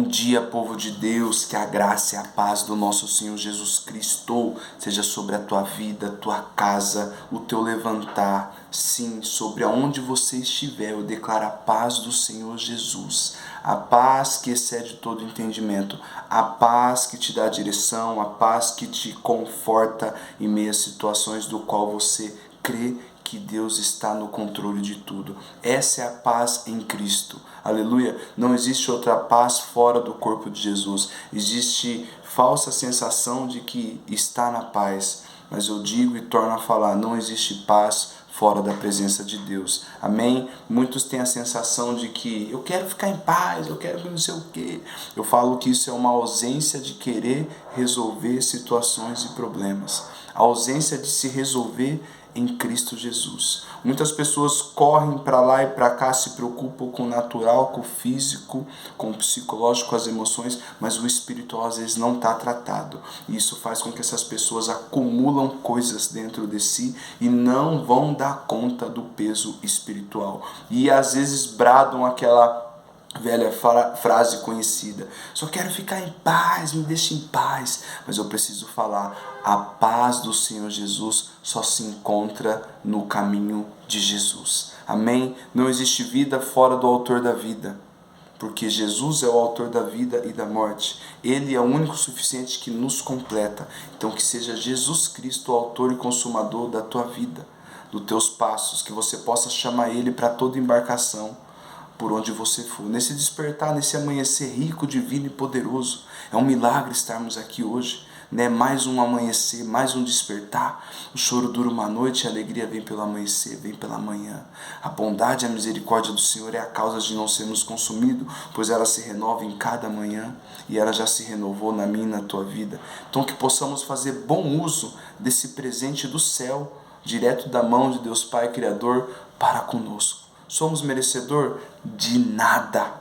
Bom dia, povo de Deus, que a graça e a paz do nosso Senhor Jesus Cristo seja sobre a tua vida, a tua casa, o teu levantar. Sim, sobre aonde você estiver, eu declaro a paz do Senhor Jesus. A paz que excede todo entendimento, a paz que te dá direção, a paz que te conforta em meio a situações do qual você crê que Deus está no controle de tudo. Essa é a paz em Cristo. Aleluia. Não existe outra paz fora do corpo de Jesus. Existe falsa sensação de que está na paz. Mas eu digo e torno a falar, não existe paz fora da presença de Deus. Amém? Muitos têm a sensação de que eu quero ficar em paz, eu quero não sei o quê. Eu falo que isso é uma ausência de querer resolver situações e problemas. A ausência de se resolver em Cristo Jesus. Muitas pessoas correm para lá e para cá, se preocupam com o natural, com o físico, com o psicológico, com as emoções, mas o espiritual às vezes não está tratado. E isso faz com que essas pessoas acumulam coisas dentro de si e não vão dar conta do peso espiritual. E às vezes bradam aquela velha frase conhecida: só quero ficar em paz, me deixe em paz. Mas eu preciso falar, a paz do Senhor Jesus só se encontra no caminho de Jesus. Amém? Não existe vida fora do autor da vida, porque Jesus é o autor da vida e da morte. Ele é o único suficiente que nos completa. Então que seja Jesus Cristo o autor e consumador da tua vida, dos teus passos, que você possa chamar Ele para toda embarcação, por onde você for, nesse despertar, nesse amanhecer rico, divino e poderoso. É um milagre estarmos aqui hoje, né? Mais um amanhecer, mais um despertar. O choro dura uma noite, a alegria vem pelo amanhecer, vem pela manhã. A bondade e a misericórdia do Senhor é a causa de não sermos consumidos, pois ela se renova em cada manhã, e ela já se renovou na minha e na tua vida. Então que possamos fazer bom uso desse presente do céu, direto da mão de Deus Pai Criador para conosco. Somos merecedor de nada.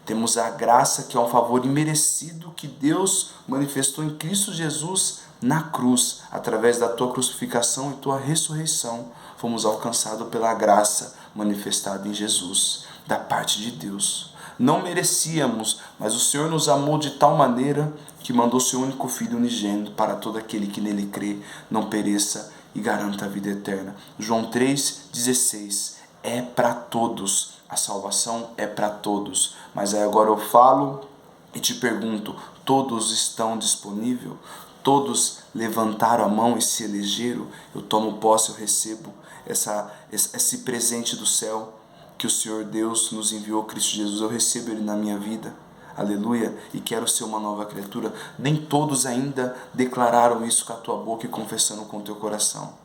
Temos a graça, que é um favor imerecido que Deus manifestou em Cristo Jesus na cruz. Através da tua crucificação e tua ressurreição, fomos alcançados pela graça manifestada em Jesus, da parte de Deus. Não merecíamos, mas o Senhor nos amou de tal maneira que mandou seu único Filho unigênito para todo aquele que nele crê, não pereça e garanta a vida eterna. João 3,16. É para todos, a salvação é para todos. Mas aí agora eu falo e te pergunto, todos estão disponíveis? Todos levantaram a mão e se elegeram? Eu tomo posse, eu recebo esse presente do céu que o Senhor Deus nos enviou, Cristo Jesus. Eu recebo Ele na minha vida, aleluia, e quero ser uma nova criatura. Nem todos ainda declararam isso com a tua boca e confessando com o teu coração.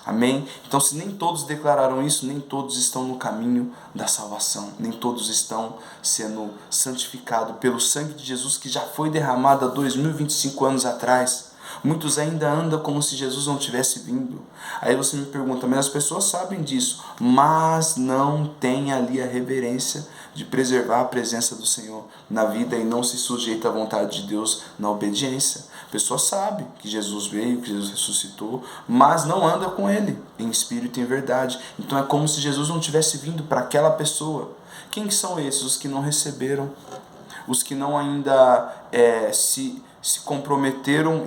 Amém? Então, se nem todos declararam isso, nem todos estão no caminho da salvação, nem todos estão sendo santificados pelo sangue de Jesus que já foi derramado há 2025 anos atrás. Muitos ainda andam como se Jesus não tivesse vindo. Aí você me pergunta, mas as pessoas sabem disso, mas não tem ali a reverência de preservar a presença do Senhor na vida e não se sujeita à vontade de Deus na obediência. A pessoa sabe que Jesus veio, que Jesus ressuscitou, mas não anda com Ele em espírito e em verdade. Então é como se Jesus não tivesse vindo para aquela pessoa. Quem são esses? Os que não receberam, os que não ainda se comprometeram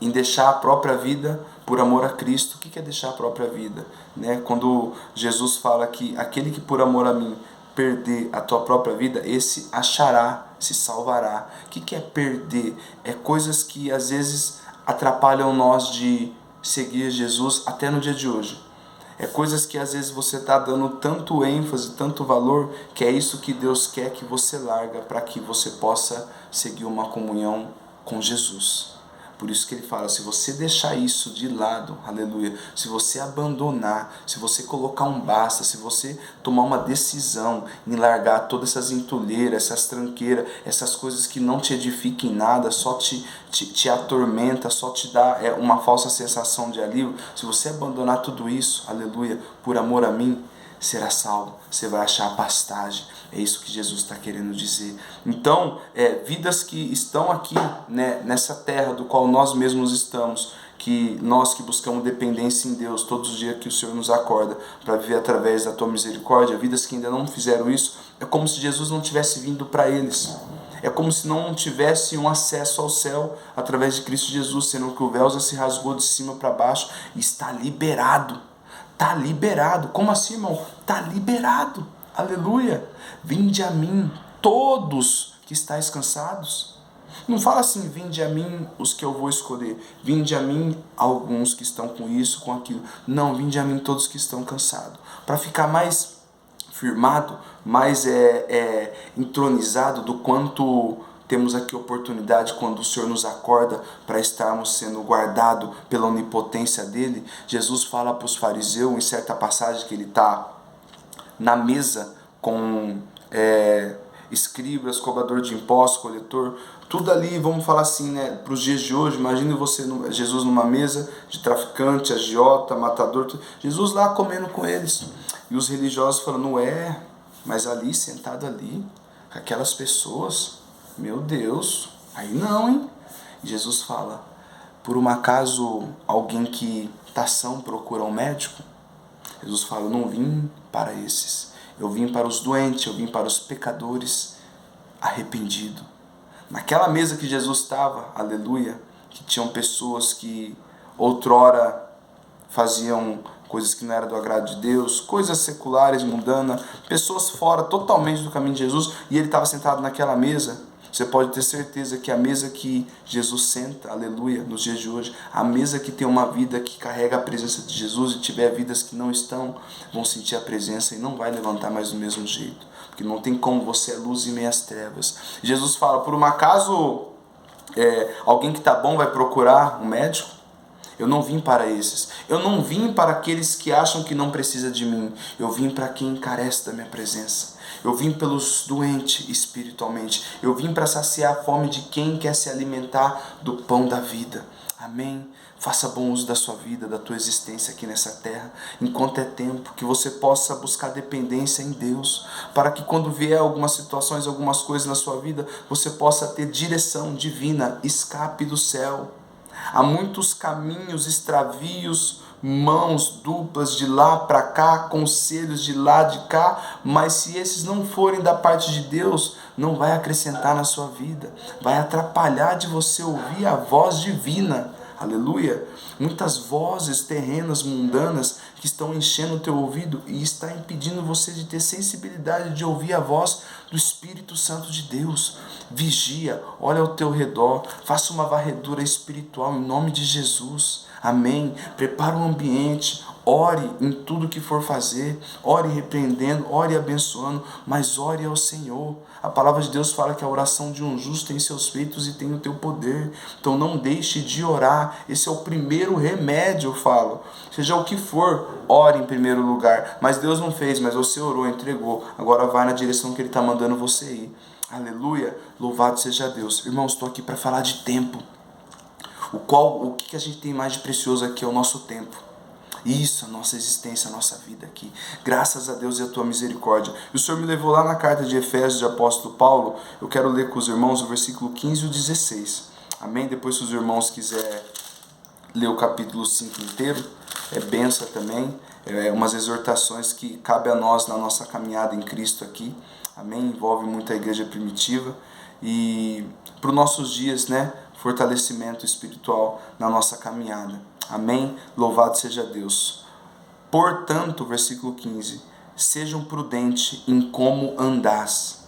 em deixar a própria vida por amor a Cristo. O que é deixar a própria vida? Né? Quando Jesus fala que aquele que por amor a mim perder a tua própria vida, esse achará, se salvará. O que é perder? É coisas que às vezes atrapalham nós de seguir Jesus até no dia de hoje. É coisas que às vezes você está dando tanto ênfase, tanto valor, que é isso que Deus quer que você larga para que você possa seguir uma comunhão com Jesus. Por isso que ele fala, se você deixar isso de lado, aleluia, se você abandonar, se você colocar um basta, se você tomar uma decisão em largar todas essas entulheiras, essas tranqueiras, essas coisas que não te edificam em nada, só te atormenta, só te dá uma falsa sensação de alívio, se você abandonar tudo isso, aleluia, por amor a mim, será salvo, você vai achar pastagem. É isso que Jesus está querendo dizer. Então, vidas que estão aqui, né, nessa terra do qual nós mesmos estamos, que nós que buscamos dependência em Deus todos os dias que o Senhor nos acorda para viver através da tua misericórdia, vidas que ainda não fizeram isso, é como se Jesus não tivesse vindo para eles. É como se não tivesse um acesso ao céu através de Cristo Jesus, sendo que o véu já se rasgou de cima para baixo e está liberado. Está liberado. Como assim, irmão? Está liberado. Aleluia. Vinde a mim, todos que estáis cansados. Não fala assim, vinde a mim os que eu vou escolher. Vinde a mim alguns que estão com isso, com aquilo. Não, vinde a mim todos que estão cansados. Para ficar mais firmado, mais entronizado do quanto temos aqui oportunidade quando o Senhor nos acorda para estarmos sendo guardados pela onipotência dele. Jesus fala para os fariseus, em certa passagem que ele está na mesa com escribas, cobrador de impostos, coletor, tudo ali, vamos falar assim, né, para os dias de hoje. Imagine Jesus numa mesa de traficante, agiota, matador, Jesus lá comendo com eles, e os religiosos falando, mas ali, sentado ali, com aquelas pessoas, meu Deus, aí não, hein? E Jesus fala, por um acaso alguém que está são procura um médico? Jesus fala, eu não vim para esses, eu vim para os doentes, eu vim para os pecadores arrependidos. Naquela mesa que Jesus estava, aleluia, que tinham pessoas que outrora faziam coisas que não eram do agrado de Deus, coisas seculares, mundanas, pessoas fora totalmente do caminho de Jesus, e ele estava sentado naquela mesa. Você pode ter certeza que a mesa que Jesus senta, aleluia, nos dias de hoje, a mesa que tem uma vida que carrega a presença de Jesus e tiver vidas que não estão, vão sentir a presença e não vai levantar mais do mesmo jeito. Porque não tem como, você é luz em meias trevas. Jesus fala, por um acaso alguém que está bom vai procurar um médico? Eu não vim para esses. Eu não vim para aqueles que acham que não precisa de mim. Eu vim para quem carece da minha presença. Eu vim pelos doentes espiritualmente. Eu vim para saciar a fome de quem quer se alimentar do pão da vida. Amém? Faça bom uso da sua vida, da tua existência aqui nessa terra, enquanto é tempo, que você possa buscar dependência em Deus, para que quando vier algumas situações, algumas coisas na sua vida, você possa ter direção divina, escape do céu. Há muitos caminhos, extravios, mãos duplas de lá para cá, conselhos de lá de cá, mas se esses não forem da parte de Deus, não vai acrescentar na sua vida, vai atrapalhar de você ouvir a voz divina. Aleluia! Muitas vozes terrenas, mundanas, que estão enchendo o teu ouvido e está impedindo você de ter sensibilidade de ouvir a voz do Espírito Santo de Deus. Vigia, olha ao teu redor, faça uma varredura espiritual em nome de Jesus. Amém? Prepara um ambiente, ore em tudo que for fazer, ore repreendendo, ore abençoando, mas ore ao Senhor. A palavra de Deus fala que a oração de um justo tem seus feitos e tem o teu poder. Então não deixe de orar. Esse é o primeiro remédio, eu falo. Seja o que for, ore em primeiro lugar. Mas Deus não fez, mas você orou, entregou. Agora vai na direção que Ele está mandando você ir. Aleluia. Louvado seja Deus. Irmãos, estou aqui para falar de tempo. O que a gente tem mais de precioso aqui é o nosso tempo. Isso, a nossa existência, a nossa vida aqui. Graças a Deus e a tua misericórdia. E o Senhor me levou lá na carta de Efésios, de apóstolo Paulo. Eu quero ler com os irmãos o versículo 15 e o 16. Amém? Depois, se os irmãos quiserem ler o capítulo 5 inteiro, é benção também. É umas exortações que cabe a nós na nossa caminhada em Cristo aqui. Amém? Envolve muito a igreja primitiva. E para os nossos dias, né? Fortalecimento espiritual na nossa caminhada. Amém? Louvado seja Deus. Portanto, versículo 15, sejam prudentes em como andás.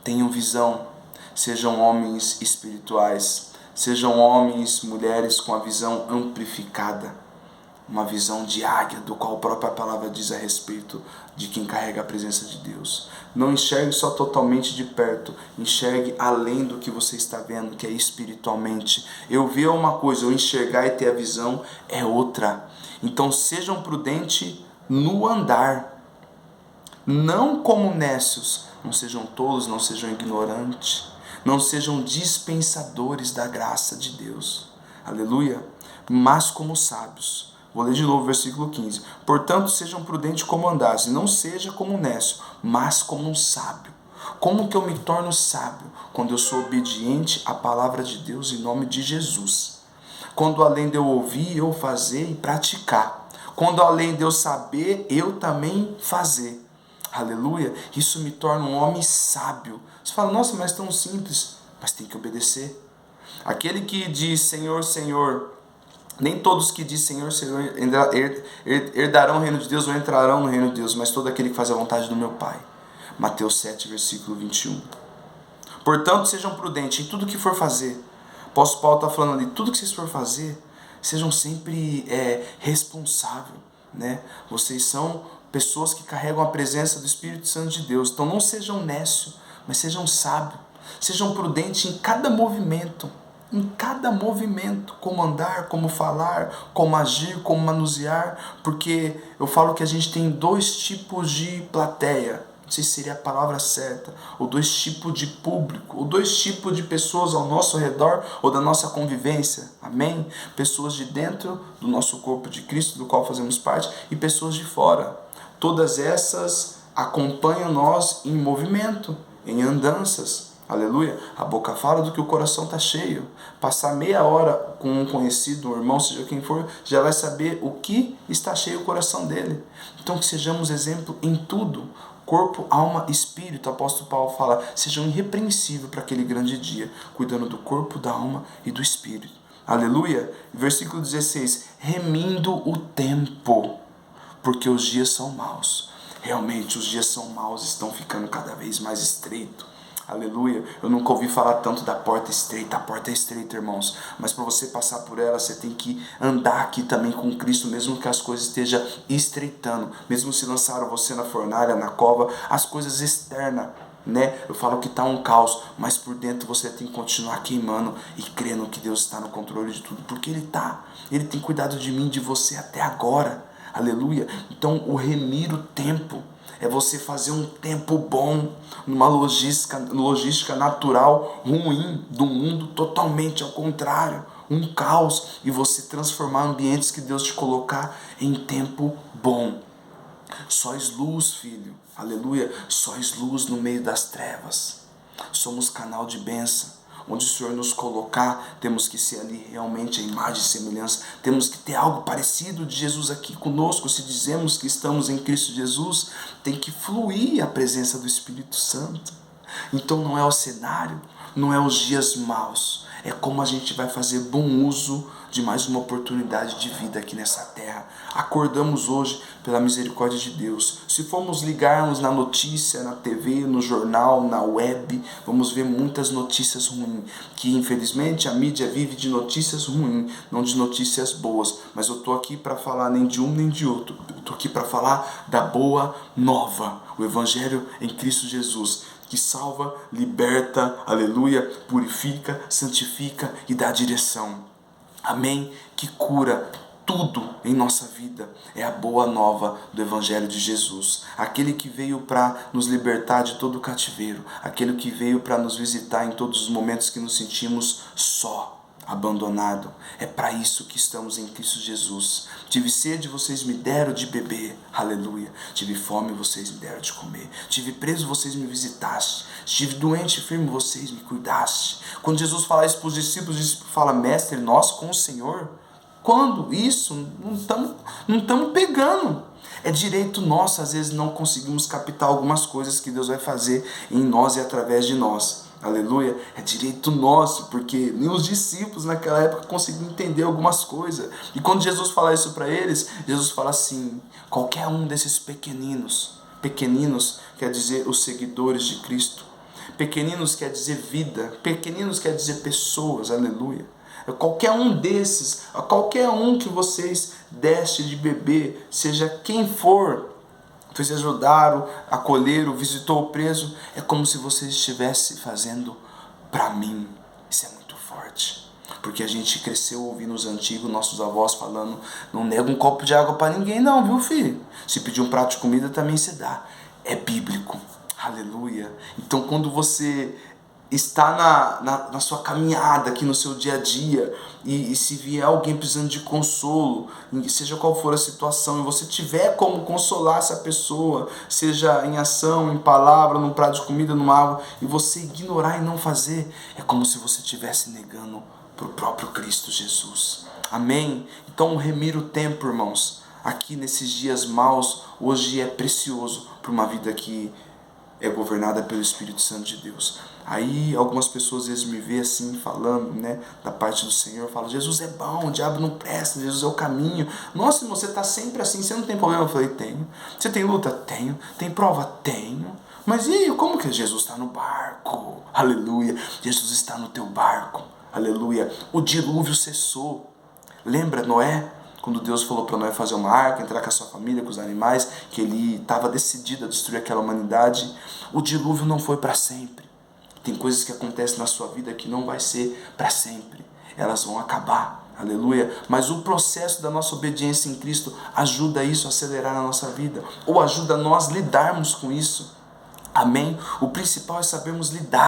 Tenham visão. Sejam homens espirituais. Sejam homens, mulheres com a visão amplificada. Uma visão de águia, do qual a própria palavra diz a respeito de quem carrega a presença de Deus. Não enxergue só totalmente de perto, enxergue além do que você está vendo, que é espiritualmente. Eu ver uma coisa, eu enxergar e ter a visão é outra. Então sejam prudentes no andar, não como nécios, não sejam tolos, não sejam ignorantes, não sejam dispensadores da graça de Deus. Aleluia! Mas como sábios. Vou ler de novo o versículo 15. Portanto, sejam prudentes como andais, e não seja como um nécio, mas como um sábio. Como que eu me torno sábio? Quando eu sou obediente à palavra de Deus em nome de Jesus. Quando além de eu ouvir, eu fazer e praticar. Quando além de eu saber, eu também fazer. Aleluia. Isso me torna um homem sábio. Você fala, nossa, mas tão simples. Mas tem que obedecer. Aquele que diz Senhor, Senhor, nem todos que diz Senhor, Senhor herdarão o reino de Deus ou entrarão no reino de Deus, mas todo aquele que faz a vontade do meu Pai. Mateus 7, versículo 21. Portanto, sejam prudentes em tudo que for fazer. O apóstolo Paulo está falando ali, tudo que vocês for fazer, sejam sempre responsáveis, né? Vocês são pessoas que carregam a presença do Espírito Santo de Deus. Então não sejam nécios, mas sejam sábios. Sejam prudentes em cada movimento. Em cada movimento, como andar, como falar, como agir, como manusear. Porque eu falo que a gente tem dois tipos de plateia. Não sei se seria a palavra certa, ou dois tipos de público, ou dois tipos de pessoas ao nosso redor, ou da nossa convivência, amém? Pessoas de dentro do nosso corpo de Cristo, do qual fazemos parte, e pessoas de fora. Todas essas acompanham nós em movimento, em andanças, aleluia. A boca fala do que o coração está cheio. Passar meia hora com um conhecido, um irmão, seja quem for, já vai saber o que está cheio o coração dele. Então que sejamos exemplo em tudo. Corpo, alma, espírito, o apóstolo Paulo fala, sejam irrepreensíveis para aquele grande dia, cuidando do corpo, da alma e do espírito. Aleluia. Versículo 16, remindo o tempo, porque os dias são maus. Realmente, os dias são maus, estão ficando cada vez mais estreitos. Aleluia. Eu nunca ouvi falar tanto da porta estreita. A porta é estreita, irmãos. Mas para você passar por ela, você tem que andar aqui também com Cristo, mesmo que as coisas estejam estreitando. Mesmo se lançaram você na fornalha, na cova, as coisas externas, né? Eu falo que está um caos, mas por dentro você tem que continuar queimando e crendo que Deus está no controle de tudo. Porque Ele está. Ele tem cuidado de mim, de você até agora. Aleluia. Então, o remir o tempo é você fazer um tempo bom numa logística natural ruim do mundo, totalmente ao contrário, um caos, e você transformar ambientes que Deus te colocar em tempo bom. Sois luz, filho, aleluia, sois luz no meio das trevas. Somos canal de bênção. Onde o Senhor nos colocar, temos que ser ali realmente a imagem e semelhança. Temos que ter algo parecido de Jesus aqui conosco. Se dizemos que estamos em Cristo Jesus, tem que fluir a presença do Espírito Santo. Então não é o cenário, não é os dias maus. É como a gente vai fazer bom uso de mais uma oportunidade de vida aqui nessa terra. Acordamos hoje pela misericórdia de Deus. Se formos ligarmos na notícia, na TV, no jornal, na web, vamos ver muitas notícias ruins. Que infelizmente a mídia vive de notícias ruins, não de notícias boas. Mas eu estou aqui para falar nem de um nem de outro. Eu estou aqui para falar da boa nova. O Evangelho em Cristo Jesus, que salva, liberta, aleluia, purifica, santifica e dá direção. Amém? Que cura tudo em nossa vida. É a boa nova do Evangelho de Jesus. Aquele que veio para nos libertar de todo o cativeiro. Aquele que veio para nos visitar em todos os momentos que nos sentimos só, abandonado. É para isso que estamos em Cristo Jesus. Tive sede, vocês me deram de beber. Aleluia. Tive fome, vocês me deram de comer. Tive preso, vocês me visitaste. Estive doente, enfermo, vocês me cuidaste. Quando Jesus fala isso para os discípulos, fala, mestre, nós com o Senhor. Quando? Isso? Não estamos pegando. É direito nosso, às vezes não conseguimos captar algumas coisas que Deus vai fazer em nós e através de nós. Aleluia, é direito nosso, porque nem os discípulos naquela época conseguiam entender algumas coisas. E quando Jesus fala isso para eles, Jesus fala assim, qualquer um desses pequeninos quer dizer os seguidores de Cristo, pequeninos quer dizer vida, pequeninos quer dizer pessoas, aleluia. Qualquer um desses, qualquer um que vocês deste de beber, seja quem for, vocês ajudaram, acolheram, visitou o preso, é como se vocês estivessem fazendo para mim. Isso é muito forte, porque a gente cresceu ouvindo os antigos, nossos avós falando, não nega um copo de água para ninguém não, viu filho? Se pedir um prato de comida também se dá. É bíblico, aleluia. Então quando você está na sua caminhada aqui no seu dia a dia e se vier alguém precisando de consolo, seja qual for a situação, e você tiver como consolar essa pessoa, seja em ação, em palavra, num prato de comida, numa água, e você ignorar e não fazer, é como se você estivesse negando para o próprio Cristo Jesus. Amém? Então remir o tempo, irmãos, aqui nesses dias maus, hoje é precioso para uma vida que é governada pelo Espírito Santo de Deus. Aí algumas pessoas às vezes me veem assim falando, né, da parte do Senhor, falam: Jesus é bom, o diabo não presta, Jesus é o caminho. Nossa, irmão, você está sempre assim, você não tem problema? Eu falei: tenho. Você tem luta? Tenho. Tem prova? Tenho. Mas e aí, como que Jesus está no barco? Aleluia. Jesus está no teu barco. Aleluia. O dilúvio cessou. Lembra Noé? Quando Deus falou para Noé fazer uma arca, entrar com a sua família, com os animais, que ele estava decidido a destruir aquela humanidade. O dilúvio não foi para sempre. Tem coisas que acontecem na sua vida que não vai ser para sempre. Elas vão acabar. Aleluia. Mas o processo da nossa obediência em Cristo ajuda isso a acelerar na nossa vida. Ou ajuda nós lidarmos com isso. Amém? O principal é sabermos lidar.